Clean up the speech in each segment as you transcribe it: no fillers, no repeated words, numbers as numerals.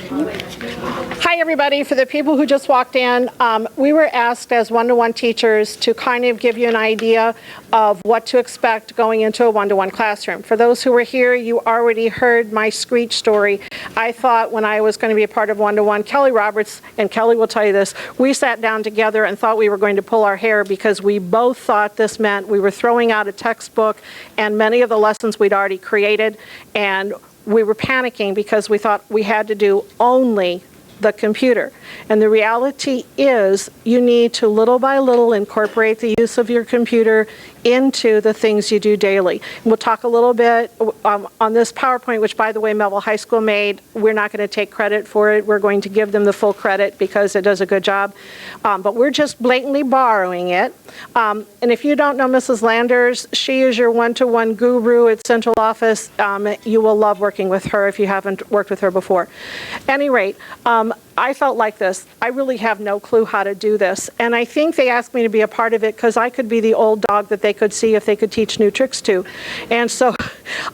Hi, everybody. For the people who just walked in, we were asked as one-to-one teachers to kind of give you an idea of what to expect going into a one-to-one classroom. For those who were here, you already heard my screech story. I thought when I was going to be a part of one-to-one, Kelly Roberts, and Kelly will tell you this, we sat down together and thought we were going to pull our hair because we both thought this meant we were throwing out a textbook and many of the lessons we'd already created, and we were panicking because we thought we had to do only the computer. And the reality is you need to little by little incorporate the use of your computer into the things you do daily. We'll talk a little bit on this PowerPoint, which by the way Melville High School made. We're not going to take credit for it. We're going to give them the full credit because it does a good job. But we're just blatantly borrowing it. And if you don't know Mrs. Landers, she is your one-to-one guru at Central Office. You will love working with her if you haven't worked with her before. At any rate, I felt like this. I really have no clue how to do this. And I think they asked me to be a part of it because I could be the old dog that they could see if they could teach new tricks to. And so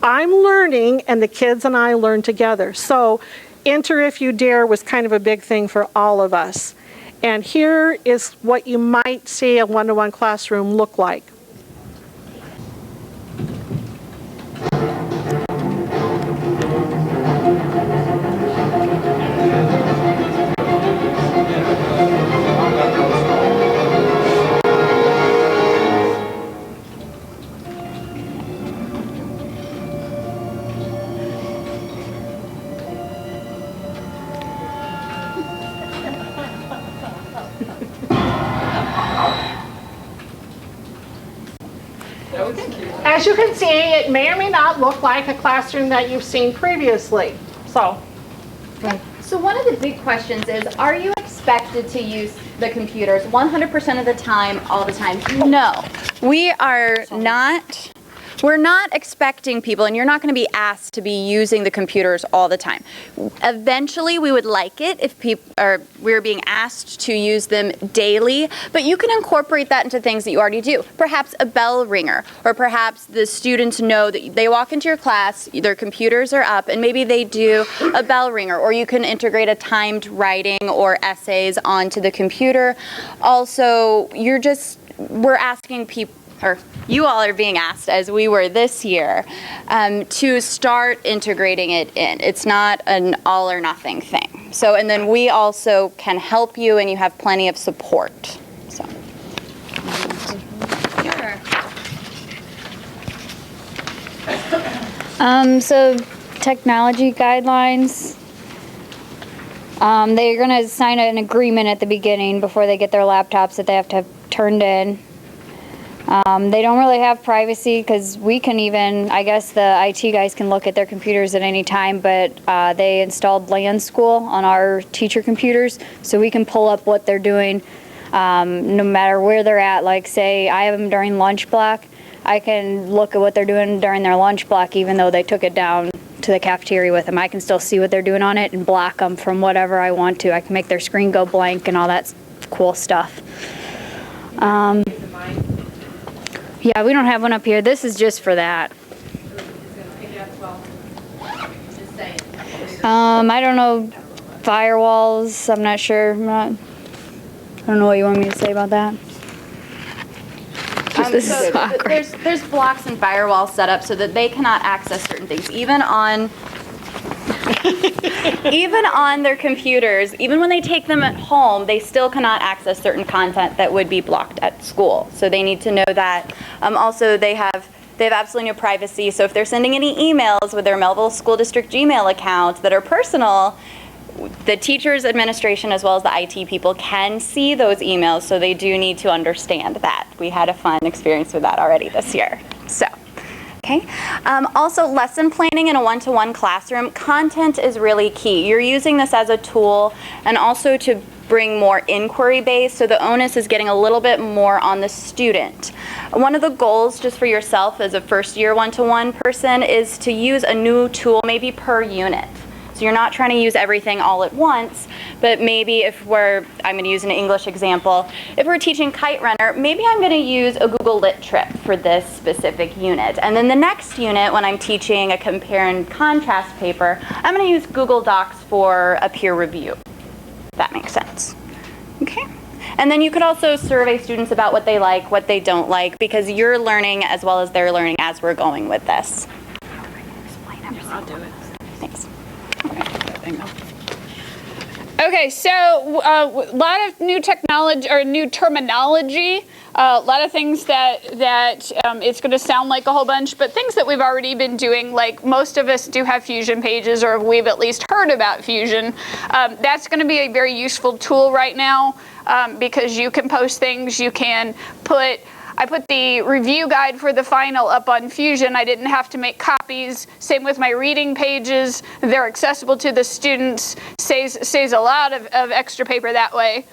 I'm learning, and the kids and I learn together. So Enter If You Dare was kind of a big thing for all of us. And here is what you might see a one-to-one classroom look like. As you can see, it may or may not look like a classroom that you've seen previously. So one of the big questions is, are you expected to use the computers 100% of the time, all the time? No, we are not. We're not expecting people, and you're not going to be asked to be using the computers all the time. Eventually, we would like it if we're being asked to use them daily, but you can incorporate that into things that you already do. Perhaps a bell ringer, or perhaps the students know that they walk into your class, their computers are up, and maybe they do a bell ringer, or you can integrate a timed writing or essays onto the computer. Also, we're asking people, or you all are being asked, as we were this year, to start integrating it in. It's not an all or nothing thing. So, and then we also can help you, and you have plenty of support. So, sure. So technology guidelines. They're going to sign an agreement at the beginning before they get their laptops that they have to have turned in. They don't really have privacy because we can even, I guess the IT guys can look at their computers at any time, but they installed LAN School on our teacher computers, so we can pull up what they're doing no matter where they're at. Like say I have them during lunch block, I can look at what they're doing during their lunch block even though they took it down to the cafeteria with them. I can still see what they're doing on it and block them from whatever I want to. I can make their screen go blank and all that cool stuff. Yeah, we don't have one up here. This is just for that. I don't know, firewalls, I'm not sure. I don't know what you want me to say about that. There's blocks and firewalls set up so that they cannot access certain things, even on their computers. Even when they take them at home, they still cannot access certain content that would be blocked at school. So they need to know that. Also, they have absolutely no privacy. So if they're sending any emails with their Melville School District Gmail account that are personal, the teachers, administration, as well as the IT people can see those emails. So they do need to understand that. We had a fun experience with that already this year. So. Okay. Also, lesson planning in a one-to-one classroom, content is really key. You're using this as a tool and also to bring more inquiry base, so the onus is getting a little bit more on the student. One of the goals just for yourself as a first-year one-to-one person is to use a new tool maybe per unit. So you're not trying to use everything all at once, but maybe if I'm going to use an English example, if we're teaching Kite Runner, maybe I'm going to use a Google Lit Trip for this specific unit. And then the next unit, when I'm teaching a compare and contrast paper, I'm going to use Google Docs for a peer review. If that makes sense. Okay. And then you could also survey students about what they like, what they don't like, because you're learning as well as they're learning as we're going with this. I'll do it. Thanks. Okay, so a lot of new technology or new terminology, a lot of things that it's going to sound like a whole bunch, but things that we've already been doing, like most of us do have Fusion pages, or we've at least heard about Fusion. That's going to be a very useful tool right now because you can post things, you can I put the review guide for the final up on Fusion. I didn't have to make copies. Same with my reading pages. They're accessible to the students. Saves a lot of extra paper that way.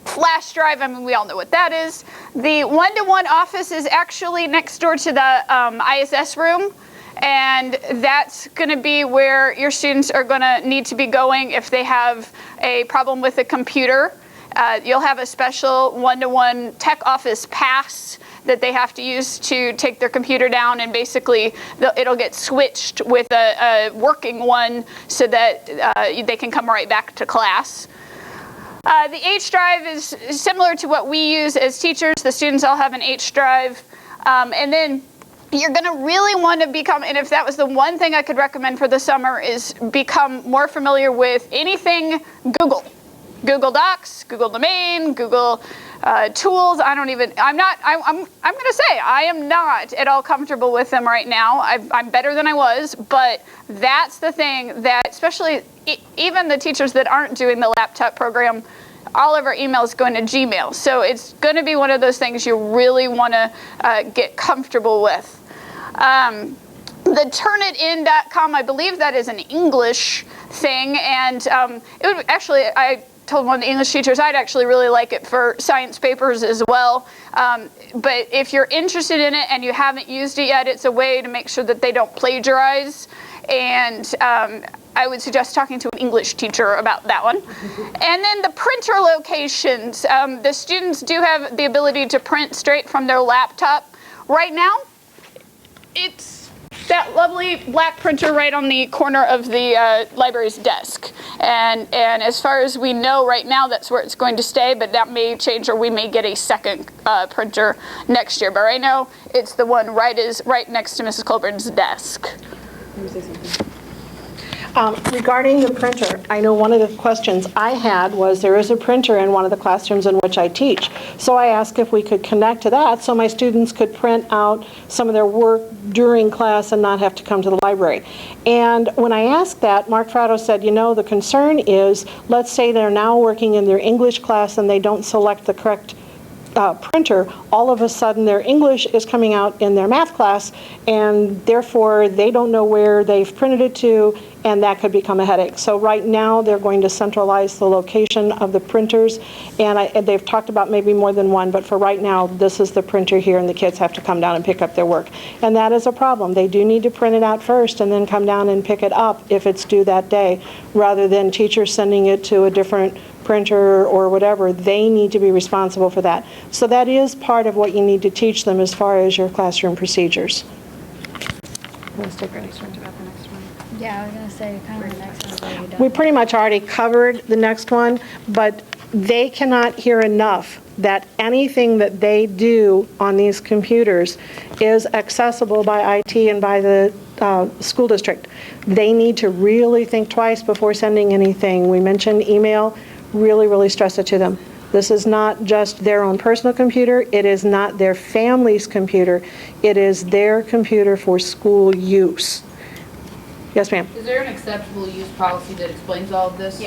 Flash drive, I mean, we all know what that is. The one-to-one office is actually next door to the ISS room. And that's going to be where your students are going to need to be going if they have a problem with a computer. You'll have a special one-to-one tech office pass that they have to use to take their computer down, and basically it'll get switched with a working one so that they can come right back to class. The H drive is similar to what we use as teachers. The students all have an H drive. And then you're going to really want to become, and if that was the one thing I could recommend for the summer, is become more familiar with anything Google. Google Docs, Google Domain, Google Tools. I'm going to say I am not at all comfortable with them right now. I'm better than I was, but that's the thing that, especially even the teachers that aren't doing the laptop program, all of our emails go into Gmail. So it's going to be one of those things you really want to get comfortable with. The turnitin.com, I believe that is an English thing, and it would actually, I told one of the English teachers I'd actually really like it for science papers as well. But if you're interested in it and you haven't used it yet, it's a way to make sure that they don't plagiarize. And I would suggest talking to an English teacher about that one. And then the printer locations. The students do have the ability to print straight from their laptop. Right now, it's that lovely black printer right on the corner of the library's desk. And as far as we know right now, that's where it's going to stay, but that may change, or we may get a second printer next year. But right now, it's the one right next to Mrs. Colburn's desk. Let me say something. Regarding the printer, I know one of the questions I had was there is a printer in one of the classrooms in which I teach. So I asked if we could connect to that so my students could print out some of their work during class and not have to come to the library. And when I asked that, Mark Fratto said, the concern is, let's say they're now working in their English class and they don't select the correct printer, all of a sudden their English is coming out in their math class, and therefore they don't know where they've printed it to, and that could become a headache. So right now they're going to centralize the location of the printers, and they've talked about maybe more than one, but for right now this is the printer here, and the kids have to come down and pick up their work. And that is a problem. They do need to print it out first and then come down and pick it up if it's due that day, rather than teachers sending it to a different printer or whatever. They need to be responsible for that. So that is part of what you need to teach them as far as your classroom procedures. Let's take the next one. Yeah, I was going to say, kind of the next one's already done. We pretty much already covered the next one, but they cannot hear enough that anything that they do on these computers is accessible by IT and by the school district. They need to really think twice before sending anything. We mentioned email. Really, really stress it to them. This is not just their own personal computer. It is not their family's computer. It is their computer for school use. Yes, ma'am? Is there an acceptable use policy that explains all of this?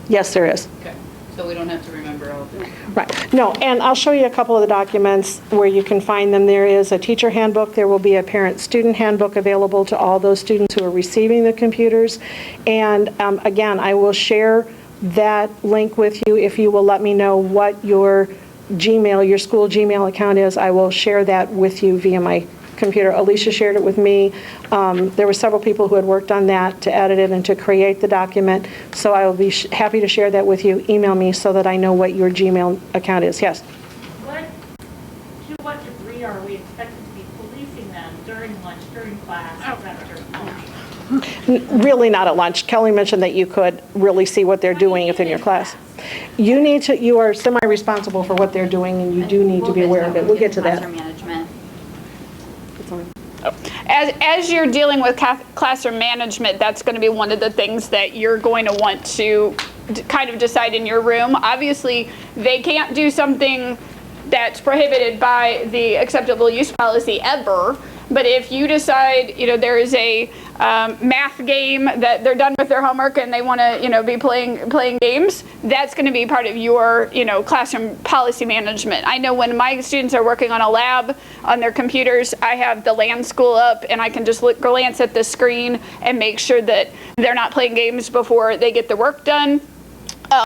Yes, there is. Okay, so we don't have to remember all of this. Right. No, and I'll show you a couple of the documents where you can find them. There is a teacher handbook. There will be a parent-student handbook available to all those students who are receiving the computers. And again, I will share that link with you if you will let me know what your Gmail, your school Gmail account is. I will share that with you via my computer. Alicia shared it with me. There were several people who had worked on that to edit it and to create the document. So I will be happy to share that with you. Email me so that I know what your Gmail account is. Yes? To what degree are we expected to be policing them during lunch, during class, after lunch? Really not at lunch. Kelly mentioned that you could really see what they're doing within your class. You are semi-responsible for what they're doing, and you do need to be aware of it. We'll get to that. Classroom management. As you're dealing with classroom management, that's going to be one of the things that you're going to want to kind of decide in your room. Obviously, they can't do something that's prohibited by the acceptable use policy ever. But if you decide, there is a math game that they're done with their homework and they want to, be playing games, that's going to be part of your, classroom policy management. I know when my students are working on a lab on their computers, I have the LAN school up and I can just glance at the screen and make sure that they're not playing games before they get the work done.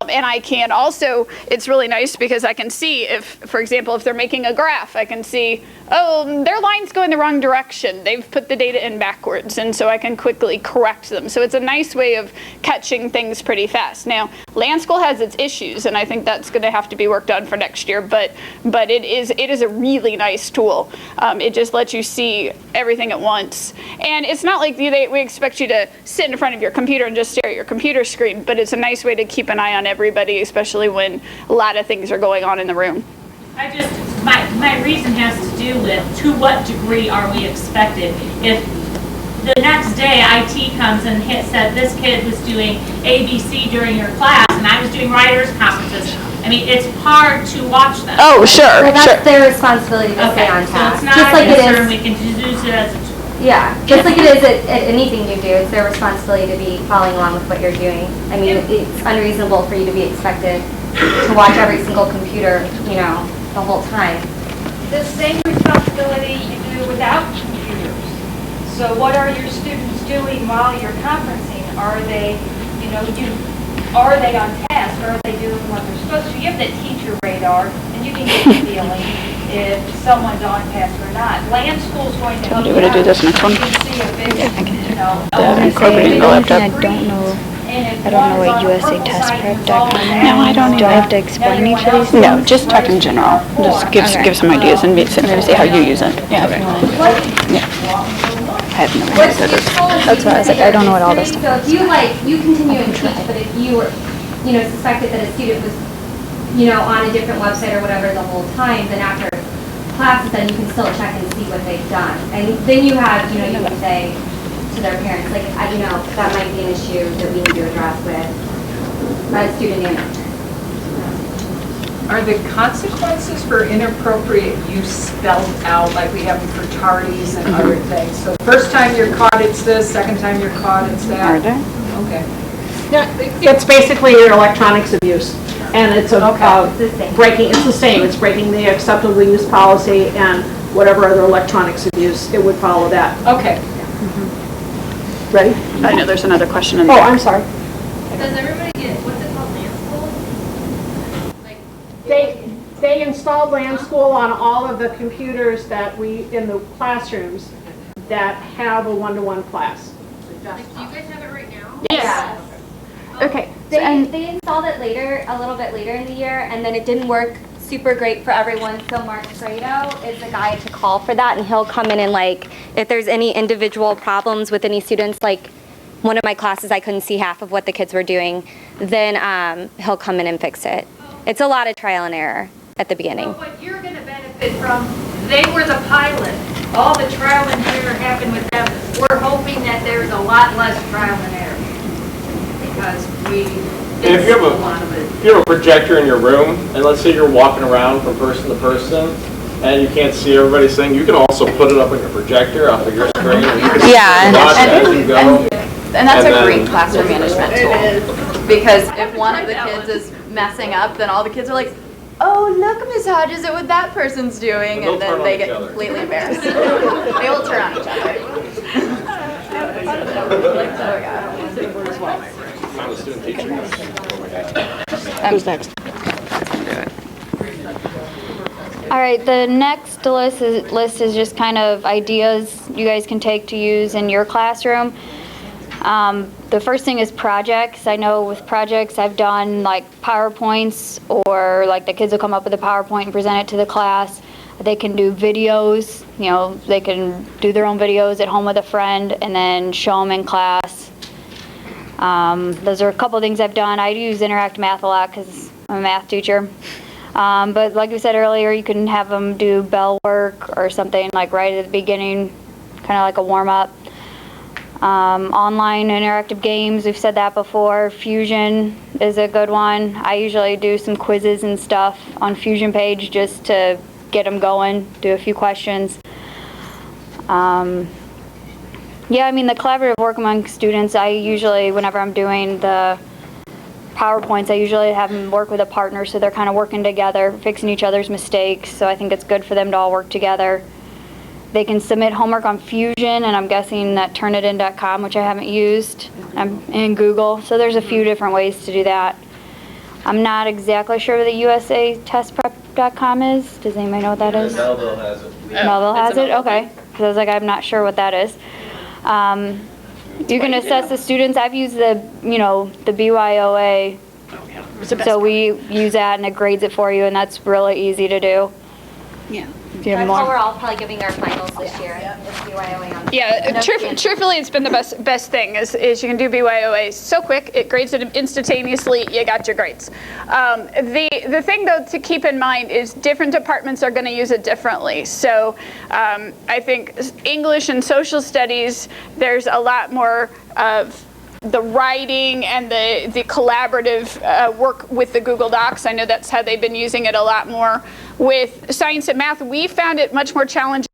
And I can also, it's really nice because I can see if, for example, if they're making a graph, I can see, their line's going the wrong direction. They've put the data in backwards, and so I can quickly correct them. So it's a nice way of catching things pretty fast. Now, LAN School has its issues, and I think that's going to have to be worked on for next year, but it is a really nice tool. It just lets you see everything at once. And it's not like we expect you to sit in front of your computer and just stare at your computer screen, but it's a nice way to keep an eye on everybody, especially when a lot of things are going on in the room. My reason has to do with to what degree are we expected? If the next day IT comes and said this kid was doing ABC during your class and I was doing writers conferences, I mean, it's hard to watch them. Oh, sure, Well, that's their responsibility to stay on So task. it's not Just like a it concern, is, we can use it as a yeah, just like it is at anything you do, it's their responsibility to be following along with what you're doing. I mean, it's unreasonable for you to be expected to watch every single computer, the whole time. The same responsibility you do without computers. So what are your students doing while you're conferencing? Are they, are they on task? Are they doing what they're supposed to? You have that teacher radar, and you can get a feeling if someone's on task or not. LAN School's going to help you out. do this next one? You can see if it's, incorporating the laptop. I don't know what usatestprep.com is. No, I don't Do I have to explain each of these things? No, just talk in general. Just give some ideas and maybe see how you use it. Yeah. I have no idea. That's what I was like, I don't know what all this stuff So if you continue and teach, but if you were, suspected that a student was, on a different website or whatever the whole time, then after classes, then you can still check and see what they've done. And then you have, you can say to their parents, like, that might be an issue that we need to address with a student and Are the consequences for inappropriate use spelled out like we have them for tardies and other things? So first time you're caught, it's this, second time you're caught, it's that? Are there? Okay. Yeah, it's basically your electronics abuse, and it's breaking. It's the same. It's breaking the acceptable use policy and whatever other electronics abuse. It would follow that. Okay. Ready? I know there's another question in Oh, there. I'm sorry. Does everybody get, what's it called, LAN school? Like, They installed LAN School on all of the computers that in the classrooms that have a one-to-one class. do you guys have it right now? Yes. Okay. They installed it a little bit later in the year, and then it didn't work super great for everyone. So Mark Fredo is the guy to call for that, and he'll come in and if there's any individual problems with any students, like one of my classes I couldn't see half of what the kids were doing, then he'll come in and fix it. It's a lot of trial and error at the beginning. Well, what you're going to benefit from, they were the pilot. All the trial and error happened with them. We're hoping that there's a lot less trial and error because we And if you a lot of it. if you have a projector in your room, and let's say you're walking around from person to person, and you can't see everybody's thing, you can also put it up on your projector off of your screen. And you can watch as you go. And that's And a then- great classroom management tool. Because if one of the kids is messing up, then all the kids are like, oh, look, Miss Hodges, at what that person's doing. And they'll And turn then on they each get other. completely embarrassed. They will turn on each other. Oh, yeah. I'm a student teacher. Who's next? All right, the next list is just kind of ideas you guys can take to use in your classroom. The first thing is projects. I know with projects I've done like PowerPoints, or like the kids will come up with a PowerPoint and present it to the class. They can do videos, you know, they can do their own videos at home with a friend and then show them in class. Those are a couple things I've done. I use Interact Math a lot because I'm a math teacher. But like we said earlier, you can have them do bell work or something like right at the beginning, kind of like a warm-up. Online interactive games, we've said that before. Fusion is a good one. I usually do some quizzes and stuff on Fusion page just to get them going, do a few questions. Yeah, I mean, the collaborative work among students, I usually, whenever I'm doing the PowerPoints, I usually have them work with a partner, so they're kind of working together, fixing each other's mistakes, so I think it's good for them to all work together. They can submit homework on Fusion, and I'm guessing that Turnitin.com, which I haven't used, in Google, so there's a few different ways to do that. I'm not exactly sure what the USATestprep.com is. Does anybody know what that is? Melville has it. Melville has it? Okay. Because I was like, I'm not sure what that is. You can assess the students. I've used the, you know, the Byoa. So we use that and it grades it for you, and that's really easy to do. Yeah. Do you have That's how more? we're all probably giving our finals this year. With BYOA on. Yeah, No truthfully, it's been the best thing is you can do BYOA so quick, it grades it instantaneously, you got your grades. The thing, though, to keep in mind is different departments are going to use it differently. So I think English and social studies, there's a lot more of the writing and the collaborative work with the Google Docs. I know that's how they've been using it a lot more. With science and math, we found it much more challenging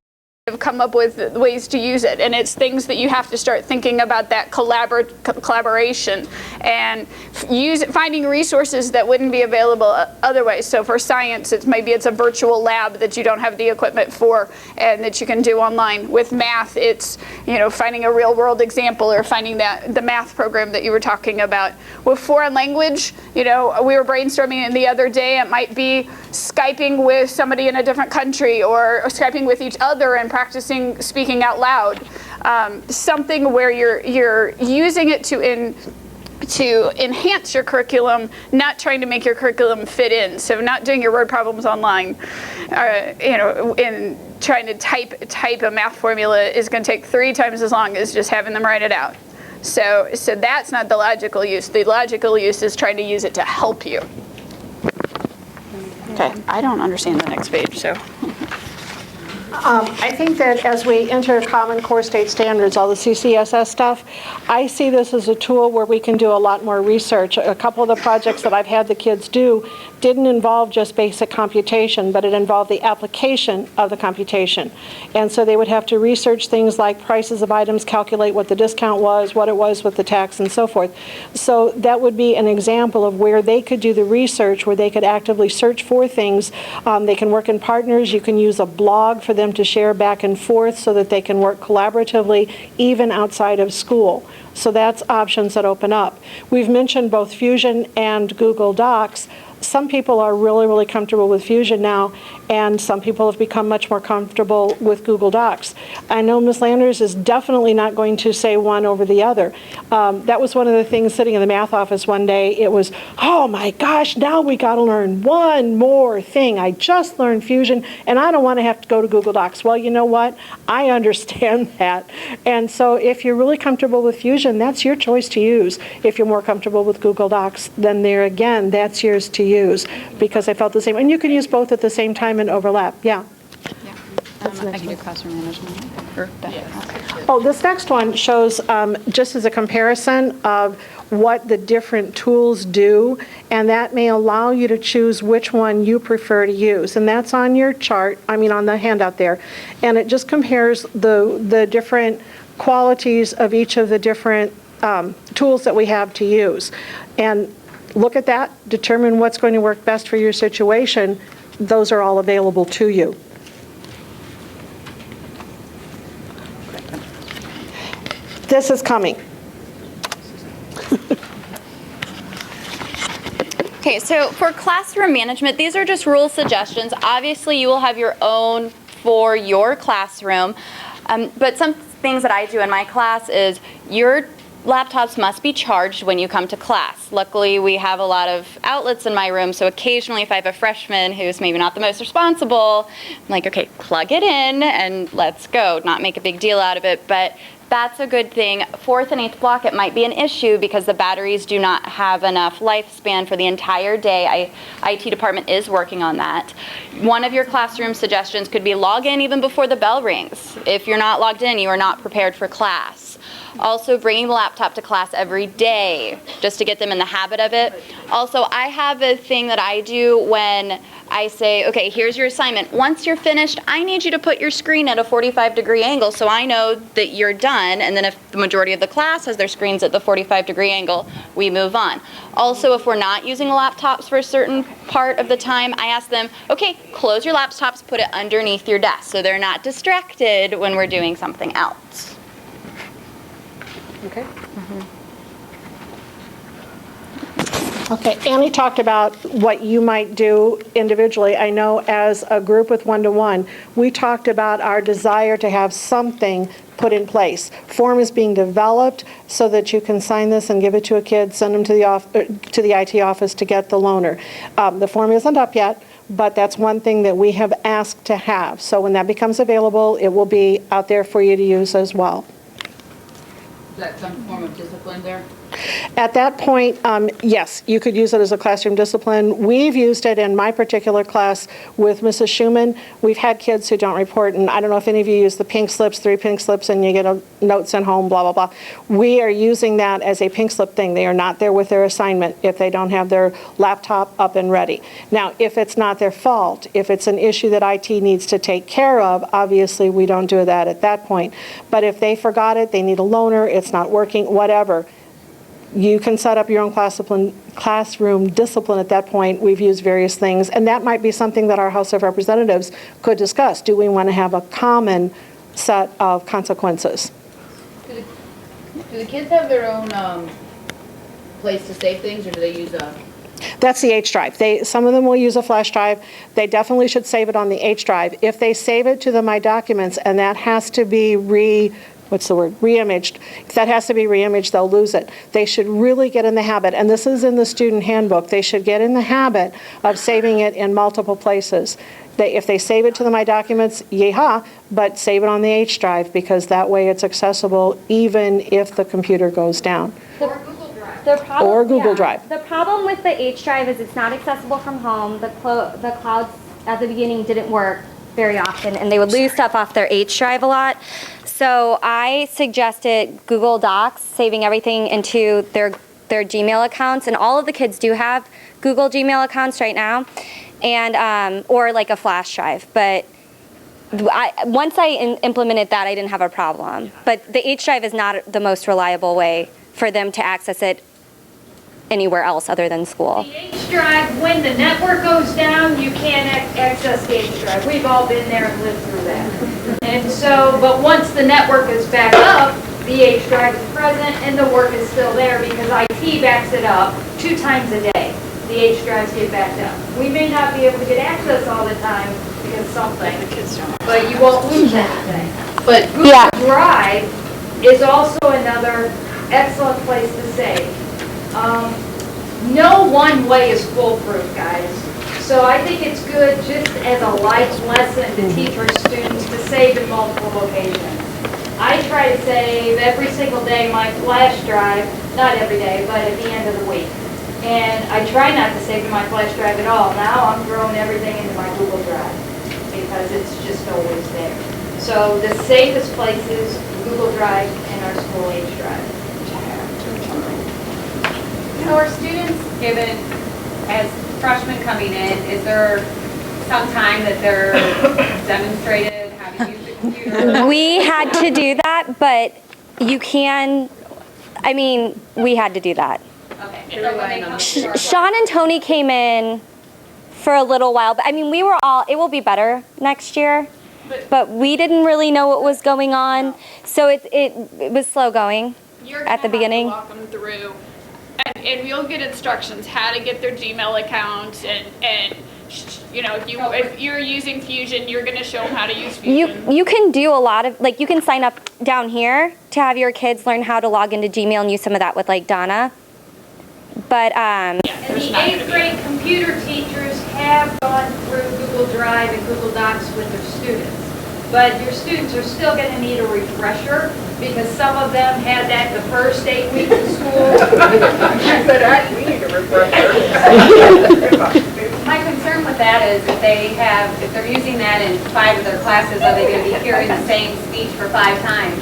to come up with ways to use it, and it's things that you have to start thinking about, that collaboration and finding resources that wouldn't be available otherwise. So for science, maybe it's a virtual lab that you don't have the equipment for and that you can do online. With math, it's, you know, finding a real world example or finding the math program that you were talking about. With foreign language, you know, we were brainstorming the other day, it might be Skyping with somebody in a different country or Skyping with each other and practicing speaking out loud. Something where you're using it to enhance your curriculum, not trying to make your curriculum fit in. So not doing your word problems online, you know, and trying to type a math formula is going to take 3 times as long as just having them write it out. So that's not the logical use. The logical use is trying to use it to help you. Okay, I don't understand the next page, so. I think that as we enter Common Core State Standards, all the CCSS stuff, I see this as a tool where we can do a lot more research. A couple of the projects that I've had the kids do didn't involve just basic computation, but it involved the application of the computation. And so they would have to research things like prices of items, calculate what the discount was, what it was with the tax, and so forth. So that would be an example of where they could do the research, where they could actively search for things. They can work in partners. You can use a blog for them to share back and forth so that they can work collaboratively even outside of school. So that's options that open up. We've mentioned both Fusion and Google Docs. Some people are really, really comfortable with Fusion now, and some people have become much more comfortable with Google Docs. I know Ms. Landers is definitely not going to say one over the other. That was one of the things sitting in the math office one day. It was, oh my gosh, now we got to learn one more thing. I just learned Fusion, and I don't want to have to go to Google Docs. Well, you know what? I understand that. And so if you're really comfortable with Fusion, that's your choice to use. If you're more comfortable with Google Docs, then there again, that's yours to use, because I felt the same. And you can use both at the same time and overlap. Yeah. I can do classroom management. Oh, this next one shows just as a comparison of what the different tools do, and that may allow you to choose which one you prefer to use. And that's on your chart, on the handout there. And it just compares the different qualities of each of the different tools that we have to use. And look at that, determine what's going to work best for your situation. Those are all available to you. This is coming. Okay, Okay, so for classroom management, these are just rule suggestions. Obviously, you will have your own for your classroom, but some things that I do in my class is your laptops must be charged when you come to class. Luckily, we have a lot of outlets in my room, so occasionally if I have a freshman who's maybe not the most responsible, I'm like, okay, plug it in and let's go, not make a big deal out of it, but that's a good thing. 4th and 8th block, it might be an issue because the batteries do not have enough lifespan for the entire day. IT department is working on that. One of your classroom suggestions could be log in even before the bell rings. If you're not logged in, you are not prepared for class. Also, bringing the laptop to class every day, just to get them in the habit of it. Also, I have a thing that I do when I say, okay, here's your assignment. Once you're finished, I need you to put your screen at a 45-degree angle so I know that you're done. And then if the majority of the class has their screens at the 45-degree angle, we move on. Also, if we're not using laptops for a certain part of the time, I ask them, okay, close your laptops, put it underneath your desk so they're not distracted when we're doing something else. Okay. Okay, Annie talked about what you might do individually. I know as a group with one-to-one, we talked about our desire to have something put in place. Form is being developed so that you can sign this and give it to a kid, send them to the IT office to get the loaner. The form isn't up yet, but that's one thing that we have asked to have. So when that becomes available, it will be out there for you to use as well. Is that some form of discipline there? At that point, yes, you could use it as a classroom discipline. We've used it in my particular class with Mrs. Schumann. We've had kids who don't report, and I don't know if any of you use the pink slips, 3 pink slips, and you get a note sent home, blah, blah, blah. We are using that as a pink slip thing. They are not there with their assignment if they don't have their laptop up and ready. Now, if it's not their fault, if it's an issue that IT needs to take care of, obviously we don't do that at that point. But if they forgot it, they need a loaner, it's not working, whatever, you can set up your own classroom discipline at that point. We've used various things, and that might be something that our House of Representatives could discuss. Do we want to have a common set of consequences? Do the kids have their own place to save things, or do they use a... That's the H drive. Some of them will use a flash drive. They definitely should save it on the H drive. If they save it to the My Documents, and that has to be re-imaged. If that has to be re-imaged, they'll lose it. They should really get in the habit, and this is in the student handbook, they should get in the habit of saving it in multiple places. If they save it to the My Documents, yeehaw, but save it on the H drive, because that way it's accessible even if the computer goes down. Or Google Drive. Or Google Drive. The problem with the H drive is it's not accessible from home. The clouds at the beginning didn't work very often, and they would lose stuff off their H drive a lot. So I suggested Google Docs, saving everything into their Gmail accounts, and all of the kids do have Google Gmail accounts right now, and or like a flash drive. But once I implemented that, I didn't have a problem. But the H drive is not the most reliable way for them to access it anywhere else other than school. The H drive, when the network goes down, you can't access the H drive. We've all been there and lived through that. And so, but once the network is back up, the H drive is present and the work is still there because IT backs it up 2 times a day. The H drives get backed up. We may not be able to get access all the time because something, but you won't lose anything. But Google Drive is also another excellent place to save. No one way is foolproof, guys. So I think it's good just as a life lesson to teach our students to save in multiple locations. I try to save every single day my flash drive, not every day, but at the end of the week. And I try not to save in my flash drive at all. Now I'm throwing everything into my Google Drive because it's just always there. So the safest place is Google Drive and our school H drive. So are students given, as freshmen coming in, is there some time that they're demonstrated how to use the computer? We had to do that, but you can, I mean, we had to do that. Okay. So when they come to our Sean and Tony came in for a little while, but I mean, we were all, it will be better next year, but we didn't really know what was going on, so it was slow going at the beginning. Walk them through and we'll get instructions how to get their Gmail account and you know, if you're using Fusion, you're going to show them how to use Fusion. You can do a lot of, like, you can sign up down here to have your kids learn how to log into Gmail and use some of that with, like, Donna. But, And the 8th grade computer teachers have gone through Google Drive and Google Docs with their students. But your students are still going to need a refresher because some of them had that the first 8 weeks of school. We need a refresher. My concern with that is if they're using that in 5 of their classes, are they going to be hearing the same speech for 5 times?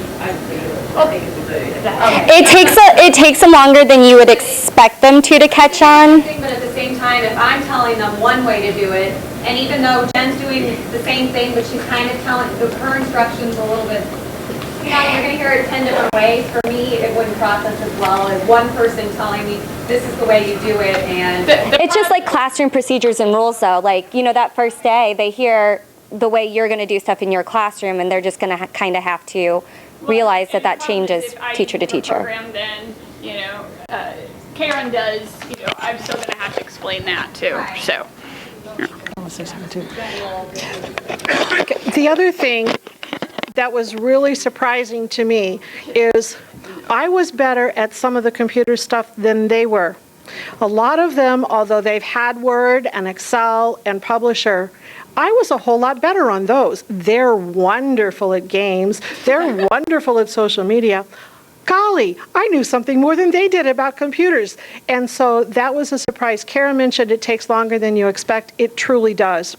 it takes them longer than you would expect them to catch on. But at the same time, if I'm telling them one way to do it, and even though Jen's doing the same thing, but she's kind of telling her instructions a little bit, you know, you're going to hear it 10 different ways. For me, it wouldn't process as well as one person telling me, this is the way you do it, and... It's just like classroom procedures and rules, though. Like, you know, that first day, they hear the way you're going to do stuff in your classroom, and they're just going to kind of have to realize that changes teacher to teacher. Program, then, you know, Karen does, you know, I'm still going to have to explain that, too, so... The other thing that was really surprising to me is I was better at some of the computer stuff than they were. A lot of them, although they've had Word and Excel and Publisher, I was a whole lot better on those. They're wonderful at games. They're wonderful at social media. Golly, I knew something more than they did about computers. And so that was a surprise. Kara mentioned it takes longer than you expect. It truly does.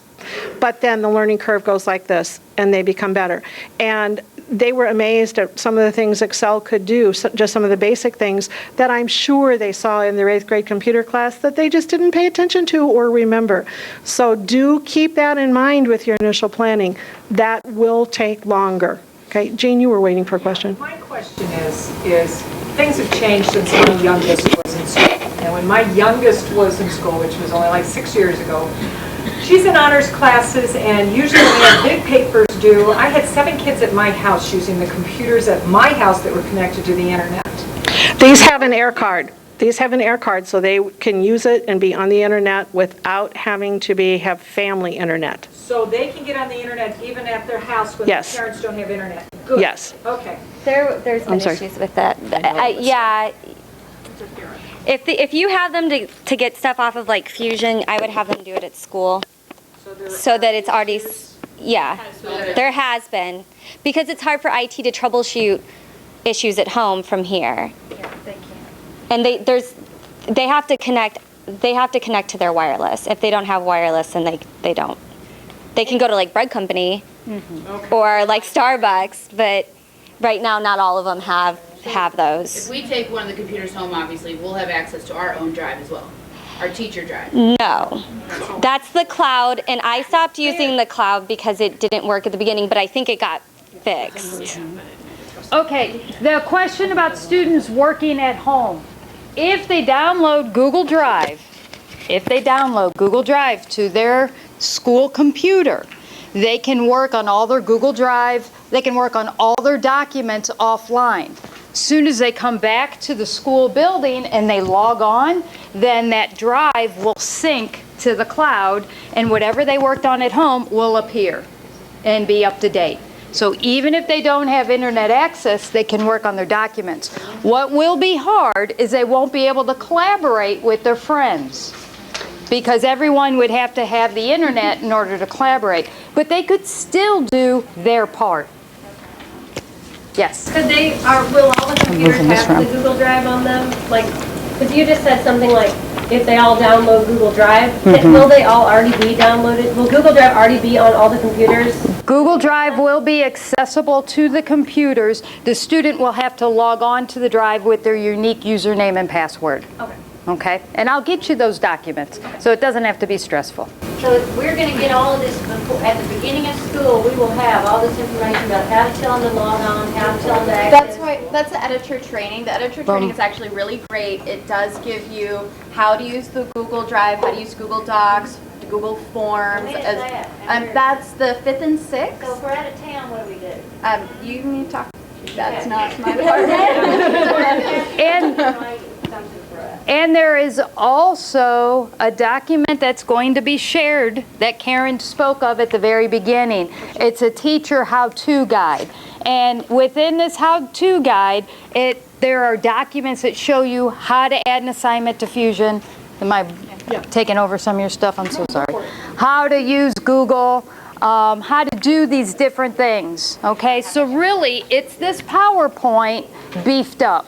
But then the learning curve goes like this, and they become better. And they were amazed at some of the things Excel could do, just some of the basic things that I'm sure they saw in their 8th grade computer class that they just didn't pay attention to or remember. So do keep that in mind with your initial planning. That will take longer. Okay, Jean, you were waiting for a question. My question is things have changed since my youngest was in school. And when my youngest was in school, which was only like 6 years ago, she's in honors classes, and usually we have big papers due. I had 7 kids at my house using the computers at my house that were connected to the internet. These have an air card. These have an air card, so they can use it and be on the internet without having to have family internet. So they can get on the internet even at their house when Yes. their parents don't have internet? Good. Yes. Okay. There's been issues with that. Yeah. If you have them to get stuff off of like Fusion, I would have them do it at school, so that it's already, yeah, there has been, because it's hard for IT to troubleshoot issues at home from here. Yeah, they can. And they have to connect to their wireless. If they don't have wireless, then they don't. They can go to like bread company or like Starbucks, but right now not all of them have those. If we take one of the computers home, obviously, we'll have access to our own drive as well, our teacher drive. No, that's the cloud, and I stopped using the cloud because it didn't work at the beginning, but I think it got fixed. Okay, the question about students working at home. If they download Google Drive to their school computer, they can work on all their Google Drive, they can work on all their documents offline. Soon as they come back to the school building and they log on, then that drive will sync to the cloud, and whatever they worked on at home will appear and be up to date. So even if they don't have internet access, they can work on their documents. What will be hard is they won't be able to collaborate with their friends, because everyone would have to have the internet in order to collaborate. But they could still do their part. Yes? Will all the computers have the Google Drive on them? Like, because you just said something like, if they all download Google Drive, will they all already be downloaded? Will Google Drive already be on all the computers? Google Drive will be accessible to the computers. The student will have to log on to the drive with their unique username and password. Okay. Okay? And I'll get you those documents, so it doesn't have to be stressful. So if we're going to get all of this at the beginning of school, we will have all this information about how to tell them to log on, how to tell them to access. That's the editor training. The editor training is actually really great. It does give you how to use the Google Drive, how to use Google Docs, Google Forms. When is that? That's the 5th and 6th. So if we're out of town, what do we do? You need to talk. That's not my department. And Something for us. And there is also a document that's going to be shared that Karen spoke of at the very beginning. It's a teacher how-to guide. And within this how-to guide, there are documents that show you how to add an assignment to Fusion. Am I taking over some of your stuff? I'm so sorry. How to use Google, how to do these different things. Okay, so really, it's this PowerPoint beefed up.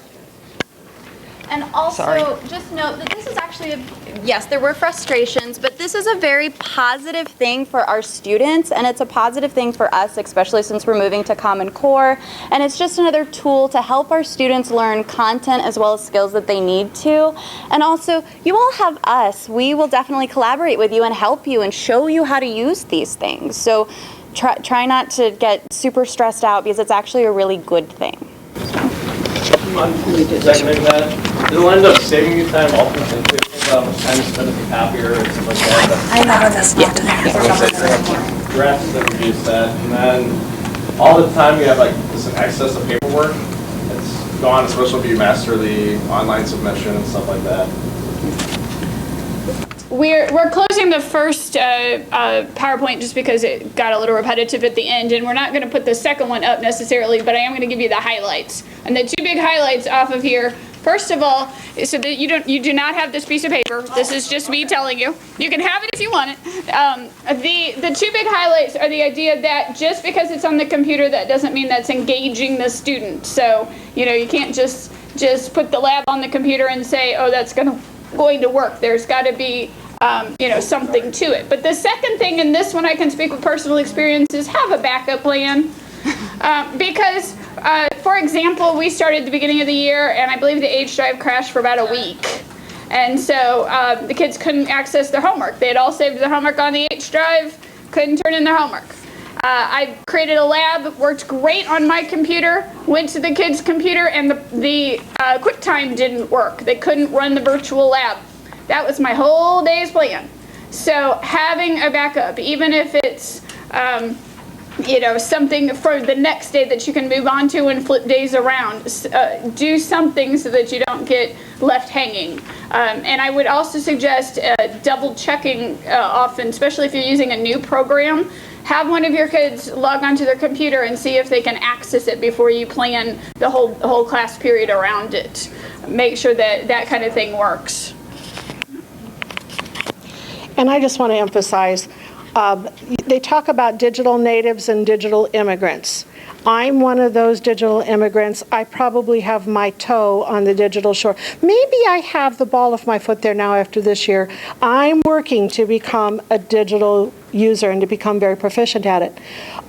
And also, just note that this is actually, yes, there were frustrations, but this is a very positive thing for our students, and it's a positive thing for us, especially since we're moving to Common Core. And it's just another tool to help our students learn content as well as skills that they need to. And also, you all have us. We will definitely collaborate with you and help you and show you how to use these things. So try not to get super stressed out, because it's actually a really good thing. Seconding that, it'll end up saving you time ultimately. Think about how much time you spend at the copier and stuff like that. I know this Drafts and reduce that, and then all the time you have like this excess of paperwork, it's gone, especially if you master the online submission and stuff like that. We're closing the first PowerPoint just because it got a little repetitive at the end, and we're not going to put the second one up necessarily, but I am going to give you the highlights. And the two big highlights off of here, first of all, so that you do not have this piece of paper. This is just me telling you. You can have it if you want it. The two big highlights are the idea that just because it's on the computer, that doesn't mean that's engaging the student. So, you can't just put the lab on the computer and say, oh, that's going to work. There's got to be something to it. But the second thing, and this one I can speak with personal experience, is have a backup plan. Because, for example, we started at the beginning of the year, and I believe the H drive crashed for about a week. And so the kids couldn't access their homework. They had all saved their homework on the H drive, couldn't turn in their homework. I created a lab, worked great on my computer, went to the kids' computer, and the QuickTime didn't work. They couldn't run the virtual lab. That was my whole day's plan. So having a backup, even if it's something for the next day that you can move on to and flip days around, do something so that you don't get left hanging. And I would also suggest double checking often, especially if you're using a new program. Have one of your kids log onto their computer and see if they can access it before you plan the whole class period around it. Make sure that that kind of thing works. And I just want to emphasize, they talk about digital natives and digital immigrants. I'm one of those digital immigrants. I probably have my toe on the digital shore. Maybe I have the ball of my foot there now after this year. I'm working to become a digital user and to become very proficient at it.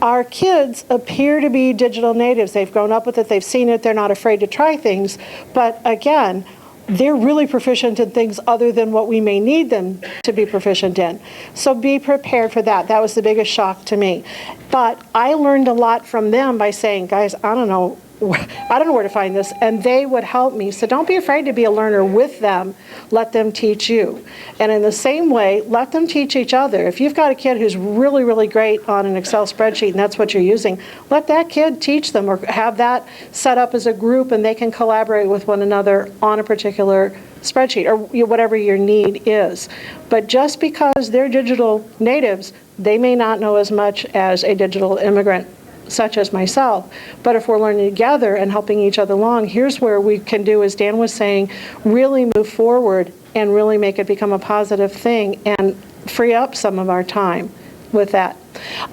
Our kids appear to be digital natives. They've grown up with it, they've seen it, they're not afraid to try things. But again, they're really proficient in things other than what we may need them to be proficient in. So be prepared for that. That was the biggest shock to me. But I learned a lot from them by saying, guys, I don't know where to find this, and they would help me. So don't be afraid to be a learner with them. Let them teach you. And in the same way, let them teach each other. If you've got a kid who's really, really great on an Excel spreadsheet and that's what you're using, let that kid teach them, or have that set up as a group and they can collaborate with one another on a particular spreadsheet, or whatever your need is. But just because they're digital natives, they may not know as much as a digital immigrant such as myself. But if we're learning together and helping each other along, here's where we can do, as Dan was saying, really move forward and really make it become a positive thing and free up some of our time with that.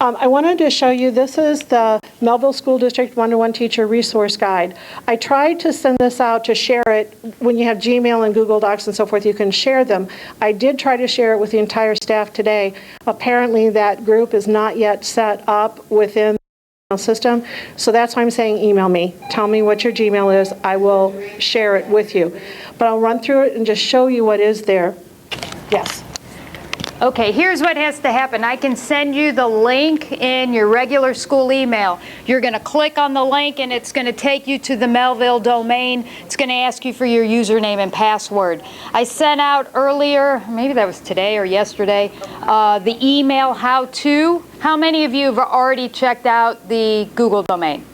I wanted to show you, this is the Melville School District One-to-One Teacher Resource Guide. I tried to send this out to share it. When you have Gmail and Google Docs and so forth, you can share them. I did try to share it with the entire staff today. Apparently that group is not yet set up within system. So that's why I'm saying email me. Tell me what your Gmail is. I will share it with you. But I'll run through it and just show you what is there. Yes. Okay, here's what has to happen. I can send you the link in your regular school email. You're going to click on the link and it's going to take you to the Melville domain. It's going to ask you for your username and password. I sent out earlier, maybe that was today or yesterday, the email how-to. How many of you have already checked out the Google domain?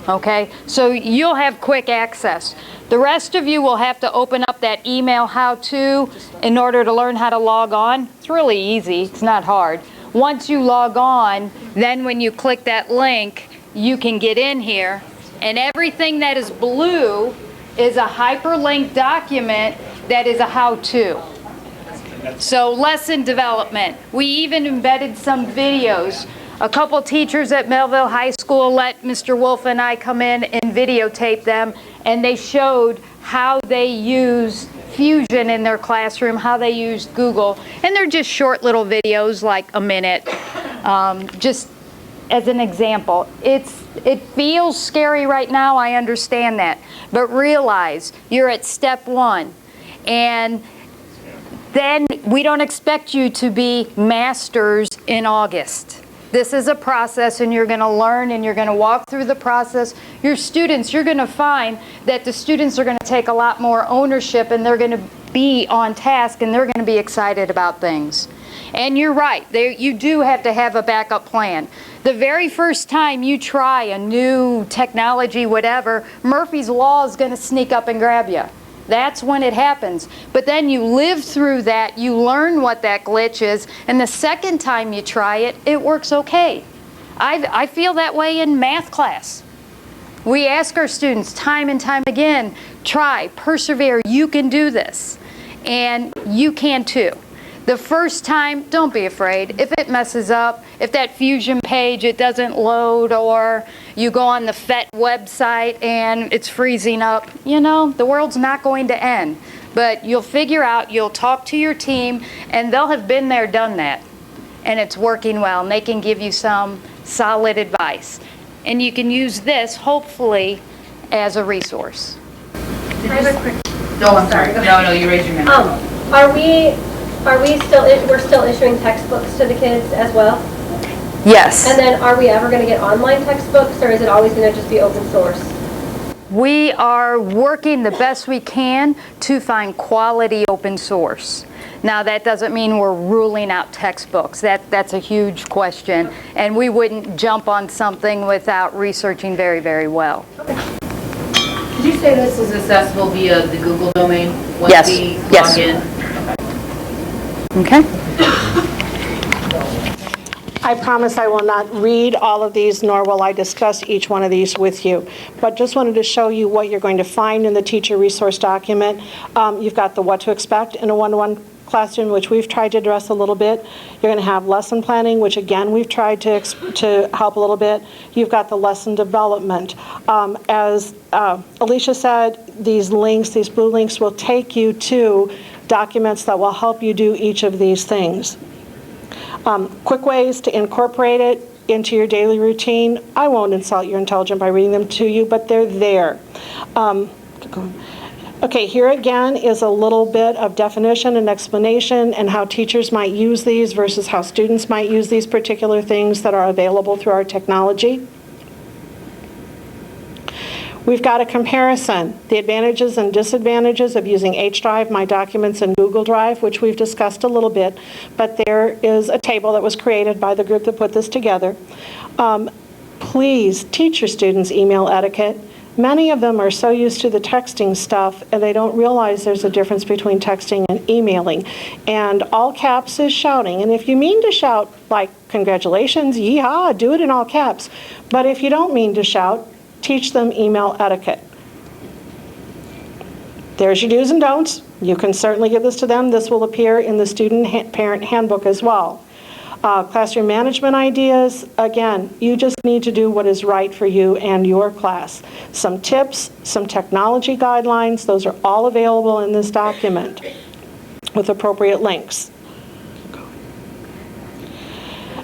Okay, so you'll have quick access. The rest of you will have to open up that email how-to in order to learn how to log on. It's really easy, it's not hard. Once you log on, then when you click that link, you can get in here, and everything that is blue is a hyperlinked document that is a how-to. So lesson development, we even embedded some videos. A couple teachers at Melville High School let Mr. Wolf and I come in and videotape them, and they showed how they use Fusion in their classroom, how they used Google, and they're just short little videos, like a minute, just as an example. It feels scary right now, I understand that, but realize you're at step 1, and then we don't expect you to be masters in August. This is a process, and you're going to learn, and you're going to walk through the process. Your students, you're going to find that the students are going to take a lot more ownership, and they're going to be on task, and they're going to be excited about things. And you're right, you do have to have a backup plan. The very first time you try a new technology, whatever, Murphy's Law is going to sneak up and grab you. That's when it happens. But then you live through that, you learn what that glitch is, and the second time you try it, it works okay. I feel that way in math class. We ask our students time and time again, try, persevere, you can do this. And you can too. The first time, don't be afraid. If it messes up, if that Fusion page, it doesn't load, or you go on the FET website and it's freezing up, you know, the world's not going to end. But you'll figure out, you'll talk to your team, and they'll have been there, done that. And it's working well, and they can give you some solid advice. And you can use this, hopefully, as a resource. I have a quick. No, I'm sorry. No, you raised your hand. We're still issuing textbooks to the kids as well? Yes. And then are we ever going to get online textbooks, or is it always going to just be open source? We are working the best we can to find quality open source. Now, that doesn't mean we're ruling out textbooks. That's a huge question, and we wouldn't jump on something without researching very, very well. Did you say this is accessible via the Google domain? Once Yes. we Yes. log in? Okay. I promise I will not read all of these, nor will I discuss each one of these with you. But just wanted to show you what you're going to find in the teacher resource document. You've got the what to expect in a one-to-one classroom, which we've tried to address a little bit. You're going to have lesson planning, which again we've tried to help a little bit. You've got the lesson development. As Alicia said, these links, these blue links, will take you to documents that will help you do each of these things. Quick ways to incorporate it into your daily routine. I won't insult your intelligence by reading them to you, but they're there. Okay, here again is a little bit of definition and explanation and how teachers might use these versus how students might use these particular things that are available through our technology. We've got a comparison, the advantages and disadvantages of using H Drive, My Documents, and Google Drive, which we've discussed a little bit, but there is a table that was created by the group that put this together. Please teach your students email etiquette. Many of them are so used to the texting stuff, and they don't realize there's a difference between texting and emailing. And all caps is shouting. And if you mean to shout, like, congratulations, yeehaw, do it in all caps. But if you don't mean to shout, teach them email etiquette. There's your do's and don'ts. You can certainly give this to them. This will appear in the student parent handbook as well. Classroom management ideas, again, you just need to do what is right for you and your class. Some tips, some technology guidelines, those are all available in this document with appropriate links.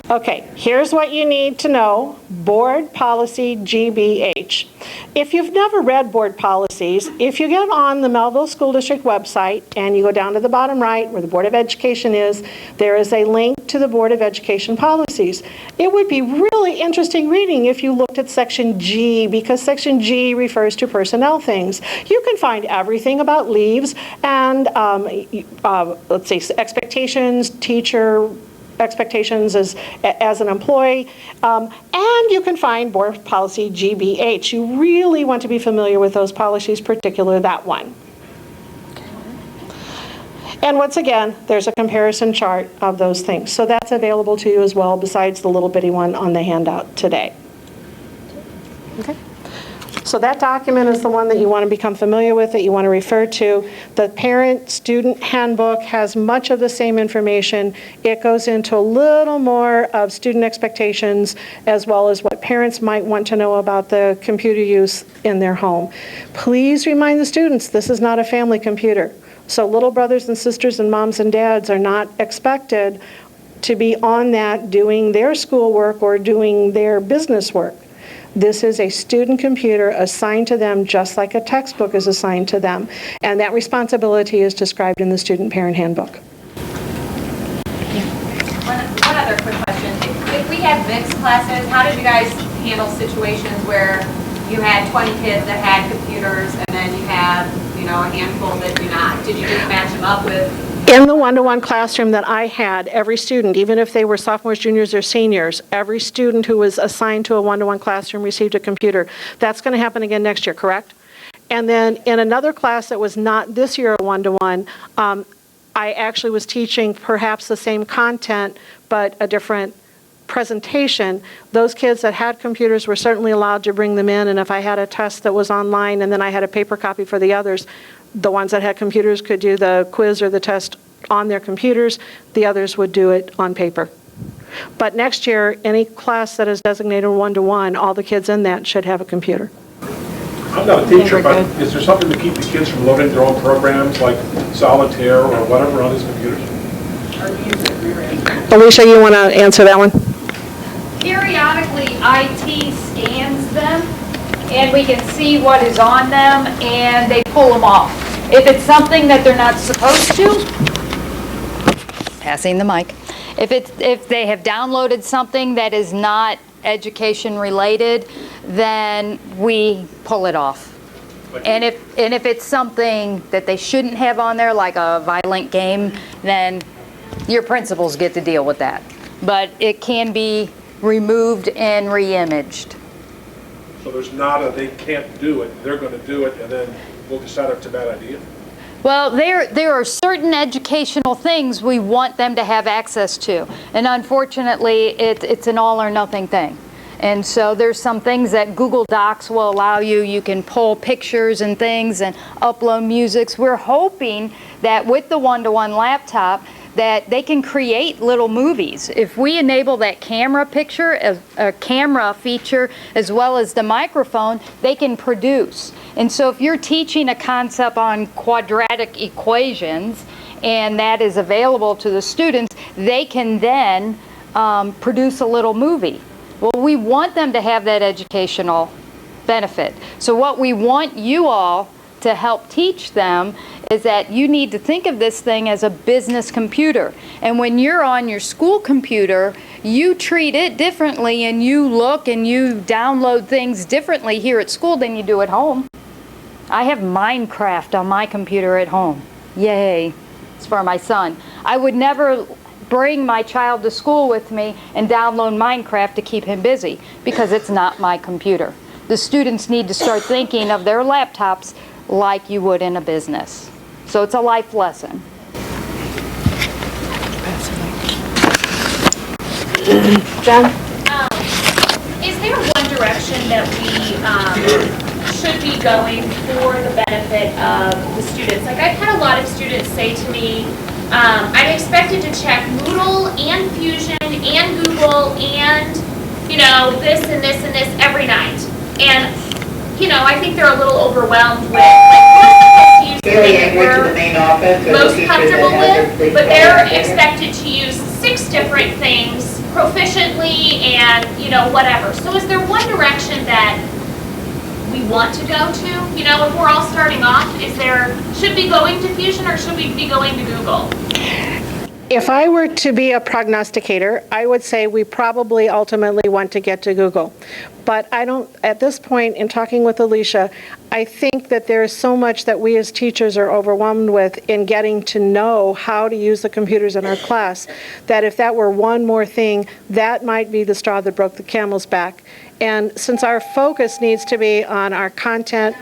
Okay, here's what you need to know. Board Policy GBH. If you've never read board policies, if you get on the Melville School District website and you go down to the bottom right where the Board of Education is, there is a link to the Board of Education policies. It would be really interesting reading if you looked at Section G, because Section G refers to personnel things. You can find everything about leaves and, let's say, expectations, teacher expectations as an employee. And you can find board policy GBH. You really want to be familiar with those policies, particularly that one. And once again, there's a comparison chart of those things. So that's available to you as well, besides the little bitty one on the handout today. Okay. So that document is the one that you want to become familiar with, that you want to refer to. The parent-student handbook has much of the same information. It goes into a little more of student expectations, as well as what parents might want to know about the computer use in their home. Please remind the students, this is not a family computer. So little brothers and sisters and moms and dads are not expected to be on that doing their schoolwork or doing their business work. This is a student computer assigned to them just like a textbook is assigned to them. And that responsibility is described in the student parent handbook. One other quick question. If we had mixed classes, how did you guys handle situations where you had 20 kids that had computers and then you have, a handful that do not? Did you just match them up with? In the one-to-one classroom that I had, every student, even if they were sophomores, juniors, or seniors, every student who was assigned to a one-to-one classroom received a computer. That's going to happen again next year, correct? And then in another class that was not this year a one-to-one, I actually was teaching perhaps the same content, but a different presentation. Those kids that had computers were certainly allowed to bring them in, and if I had a test that was online and then I had a paper copy for the others, the ones that had computers could do the quiz or the test on their computers, the others would do it on paper. But next year, any class that is designated one-to-one, all the kids in that should have a computer. I'm not a teacher, but is there something to keep the kids from loading their own programs like Solitaire or whatever on these computers? Alicia, you want to answer that one? Periodically, IT scans them, and we can see what is on them, and they pull them off. If it's something that they're not supposed to, passing the mic. If they have downloaded something that is not education related, then we pull it off. And if it's something that they shouldn't have on there, like a violent game, then your principals get to deal with that. But it can be removed and re-imaged. So there's not a they can't do it, they're going to do it, and then we'll decide if it's a bad idea? Well, there are certain educational things we want them to have access to. And unfortunately, it's an all or nothing thing. And so there's some things that Google Docs will allow you. You can pull pictures and things and upload musics. We're hoping that with the one-to-one laptop, that they can create little movies. If we enable that camera picture, a camera feature, as well as the microphone, they can produce. And so if you're teaching a concept on quadratic equations, and that is available to the students, they can then produce a little movie. Well, we want them to have that educational benefit. So what we want you all to help teach them is that you need to think of this thing as a business computer. And when you're on your school computer, you treat it differently and you look and you download things differently here at school than you do at home. I have Minecraft on my computer at home. Yay. It's for my son. I would never bring my child to school with me and download Minecraft to keep him busy because it's not my computer. The students need to start thinking of their laptops like you would in a business. So it's a life lesson. Jen? Is there one direction that we should be going for the benefit of the students? Like, I've had a lot of students say to me, I'm expected to check Moodle and Fusion and Google and, this and this and this every night. And, I think they're a little overwhelmed with, what's supposed to use the thing that we're most comfortable with, but they're expected to use 6 different things proficiently and, whatever. So is there one direction that we want to go to? If we're all starting off, should we be going to Fusion or should we be going to Google? If I were to be a prognosticator, I would say we probably ultimately want to get to Google. But I don't, at this point, in talking with Alicia, I think that there's so much that we as teachers are overwhelmed with in getting to know how to use the computers in our class, that if that were one more thing, that might be the straw that broke the camel's back. And since our focus needs to be on our content,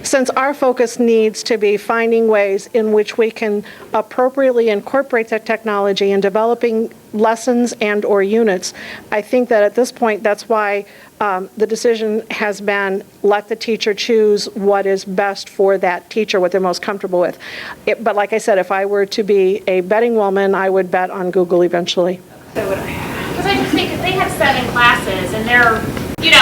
since our focus needs to be finding ways in which we can appropriately incorporate that technology in developing lessons and or units, I think that at this point, that's why the decision has been let the teacher choose what is best for that teacher, what they're most comfortable with. But like I said, if I were to be a betting woman, I would bet on Google eventually. Because I just think if they have 7 classes and they're,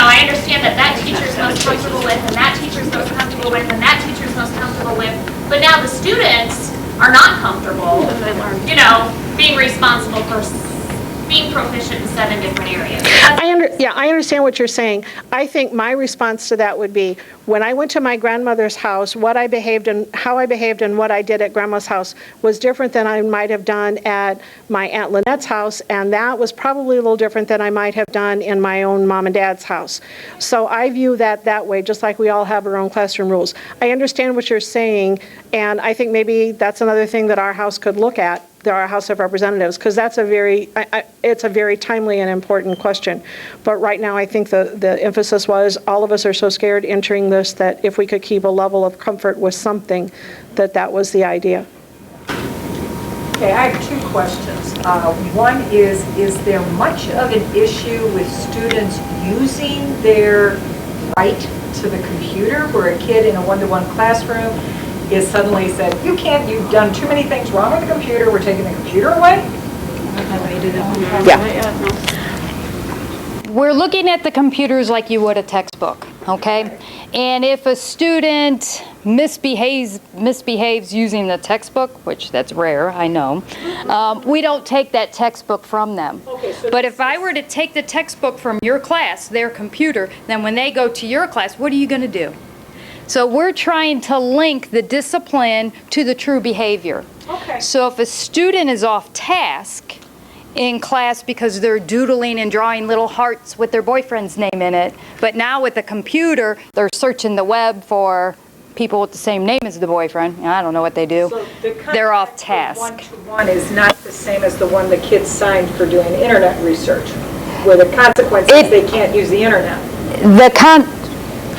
I understand that teacher's most comfortable with, and that teacher's most comfortable with, and that teacher's most comfortable with, but now the students are not comfortable, being responsible for being proficient in 7 different areas. I understand what you're saying. I think my response to that would be, when I went to my grandmother's house, how I behaved and what I did at grandma's house was different than I might have done at my Aunt Lynette's house, and that was probably a little different than I might have done in my own mom and dad's house. So I view that way, just like we all have our own classroom rules. I understand what you're saying, and I think maybe that's another thing that our house could look at, our House of Representatives, because that's it's a very timely and important question. But right now, I think the emphasis was all of us are so scared entering this that if we could keep a level of comfort with something, that was the idea. Okay, I have 2 questions. One is there much of an issue with students using their right to the computer, where a kid in a one-to-one classroom is suddenly said, you've done too many things wrong with the computer, we're taking the computer away? Yeah. We're looking at the computers like you would a textbook, okay? And if a student misbehaves using the textbook, which that's rare, I know, we don't take that textbook from them. But if I were to take the textbook from your class, their computer, then when they go to your class, what are you going to do? So we're trying to link the discipline to the true behavior. Okay. So if a student is off task in class because they're doodling and drawing little hearts with their boyfriend's name in it, but now with the computer, they're searching the web for people with the same name as the boyfriend. I don't know what they do. So they're off task. One-to-one is not the same as the one the kids signed for doing internet research, where the consequence is they can't use the internet.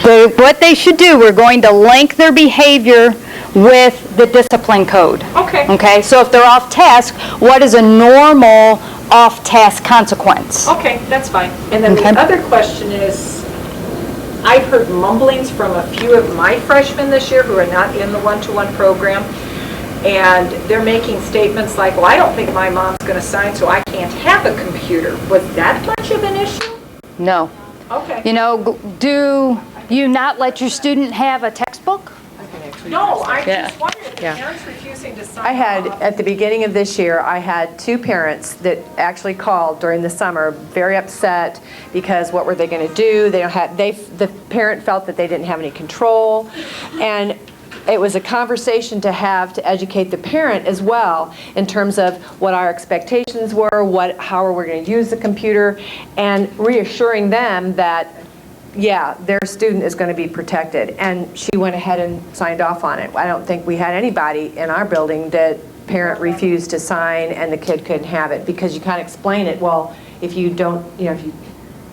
What they should do, we're going to link their behavior with the discipline code. Okay. Okay, so if they're off task, what is a normal off-task consequence? Okay, that's fine. And then the other question is, I've heard mumblings from a few of my freshmen this year who are not in the one-to-one program, and they're making statements like, well, I don't think my mom's going to sign, so I can't have a computer. Was that much of an issue? No. Okay. Do you not let your student have a textbook? No, I just wondered if the parents refusing to sign At the beginning of this year, I had 2 parents that actually called during the summer, very upset because what were they going to do? The parent felt that they didn't have any control, and it was a conversation to have to educate the parent as well in terms of what our expectations were, how are we going to use the computer, and reassuring them that their student is going to be protected. And she went ahead and signed off on it. I don't think we had anybody in our building that parent refused to sign and the kid couldn't have it, because you kind of explain it, well, if you don't, if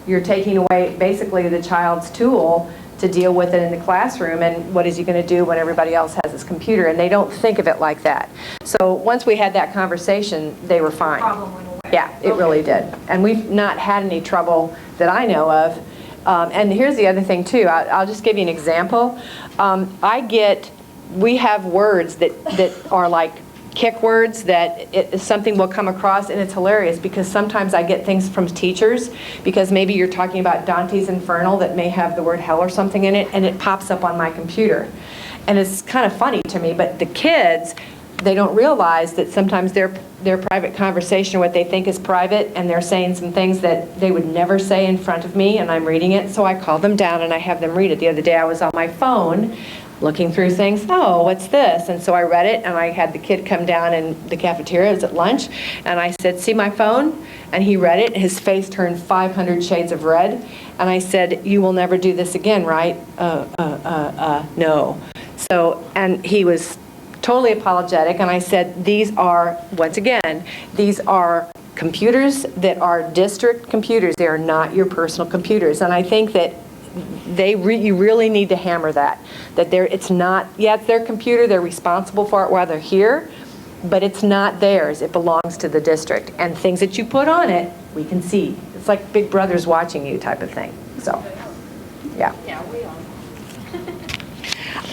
you're taking away basically the child's tool to deal with it in the classroom, and what is he going to do when everybody else has his computer? And they don't think of it like that. So once we had that conversation, they were fine. Problem went away. Yeah, it really did. And we've not had any trouble that I know of. And here's the other thing too, I'll just give you an example. We have words that are like kick words that something will come across, and it's hilarious because sometimes I get things from teachers because maybe you're talking about Dante's Infernal that may have the word hell or something in it, and it pops up on my computer. And it's kind of funny to me, but the kids, they don't realize that sometimes their private conversation, what they think is private, and they're saying some things that they would never say in front of me, and I'm reading it, so I call them down and I have them read it. The other day I was on my phone looking through things, oh, what's this? And so I read it, and I had the kid come down in the cafeteria, it was at lunch, and I said, see my phone? And he read it, his face turned 500 shades of red, and I said, you will never do this again, right? No. So, and he was totally apologetic, and I said, these are, once again, these are computers that are district computers. They are not your personal computers. And I think that you really need to hammer that it's not, yeah, it's their computer, they're responsible for it while they're here, but it's not theirs. It belongs to the district. And things that you put on it, we can see. It's like Big Brother's watching you type of thing. So, yeah. Yeah, we are.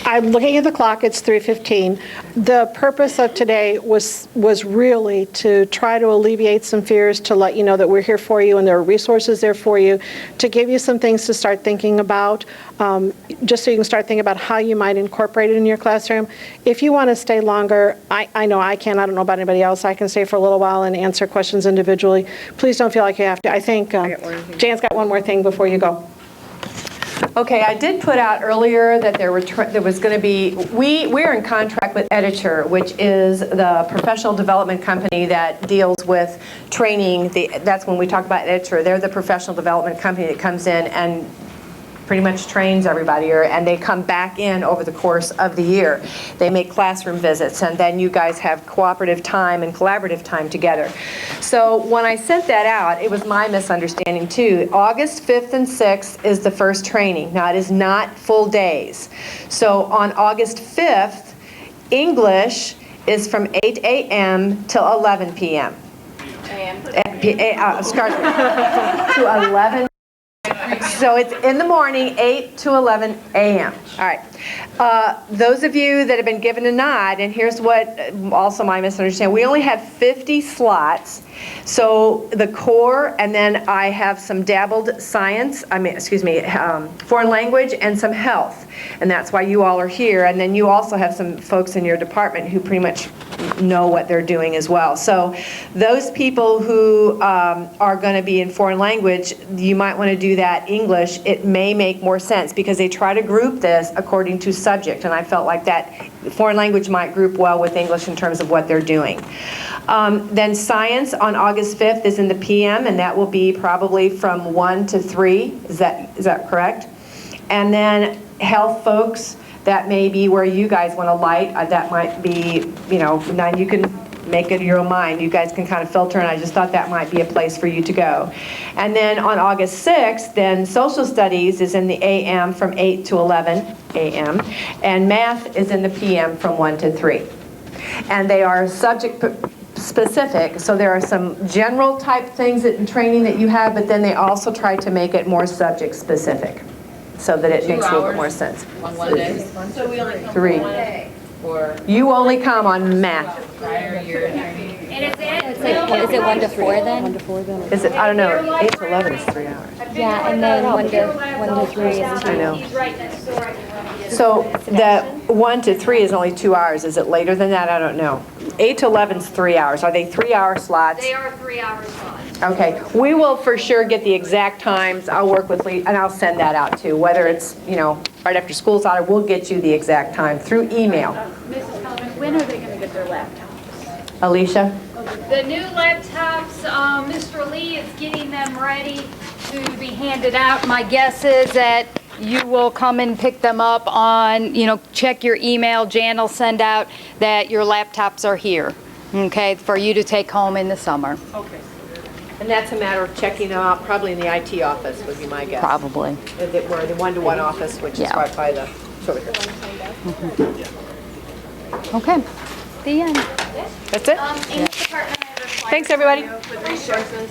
I'm looking at the clock, it's 3:15. The purpose of today was really to try to alleviate some fears, to let you know that we're here for you and there are resources there for you, to give you some things to start thinking about, just so you can start thinking about how you might incorporate it in your classroom. If you want to stay longer, I know I can, I don't know about anybody else, I can stay for a little while and answer questions individually. Please don't feel like you have to. I think Jan's got one more thing before you go. Okay, I did put out earlier that there was going to be, we're in contract with Editure, which is the professional development company that deals with training. That's when we talk about Editure. They're the professional development company that comes in and pretty much trains everybody, and they come back in over the course of the year. They make classroom visits, and then you guys have cooperative time and collaborative time together. So when I sent that out, it was my misunderstanding too. August 5th and 6th is the first training. Now, it is not full days. So on August 5th, English is from 8 a.m. till 11 p.m. Starts to 11. So it's in the morning, 8 to 11 a.m. All right. Those of you that have been given a nod, and here's what also my misunderstanding. We only have 50 slots. So the core, and then I have some dabbled science, foreign language and some health. And that's why you all are here. And then you also have some folks in your department who pretty much know what they're doing as well. So those people who are going to be in foreign language, you might want to do that English. It may make more sense because they try to group this according to subject, and I felt like that foreign language might group well with English in terms of what they're doing. Then science on August 5th is in the PM, and that will be probably from 1 to 3. Is that correct? And then health folks, that may be where you guys want to light. That might be, now you can make it your own mind. You guys can kind of filter, and I just thought that might be a place for you to go. And then on August 6th, then social studies is in the AM from 8 to 11 a.m., and math is in the PM from 1 to 3. And they are subject specific, so there are some general type things in training that you have, but then they also try to make it more subject specific so that it makes a little bit more sense. On one day? So we only come 3. one day? Or You only come on math. prior year? Is it 1 to 4 then? 1 to 4 then? Is it, I don't know, 8 to 11 is 3 hours. Yeah, and then 1 to 3 is 2. I know. So the 1 to 3 is only 2 hours. Is it later than that? I don't know. 8 to 11 is 3 hours. Are they 3-hour slots? They are 3-hour slots. Okay, we will for sure get the exact times. I'll work with Lee, and I'll send that out too. Whether it's, right after school's out, we'll get you the exact time through email. Mrs. Coleman, when are they going to get their laptops? Alicia? The new laptops, Mr. Lee is getting them ready to be handed out. My guess is that you will come and pick them up on, check your email. Jan will send out that your laptops are here, okay, for you to take home in the summer. Okay. And that's a matter of checking them out, probably in the IT office would be my guess. Probably. Or the one-to-one office, which is right by the shoulder. Okay. The end. That's it? In this department, I have a flyer Thanks, everybody. for you with resources.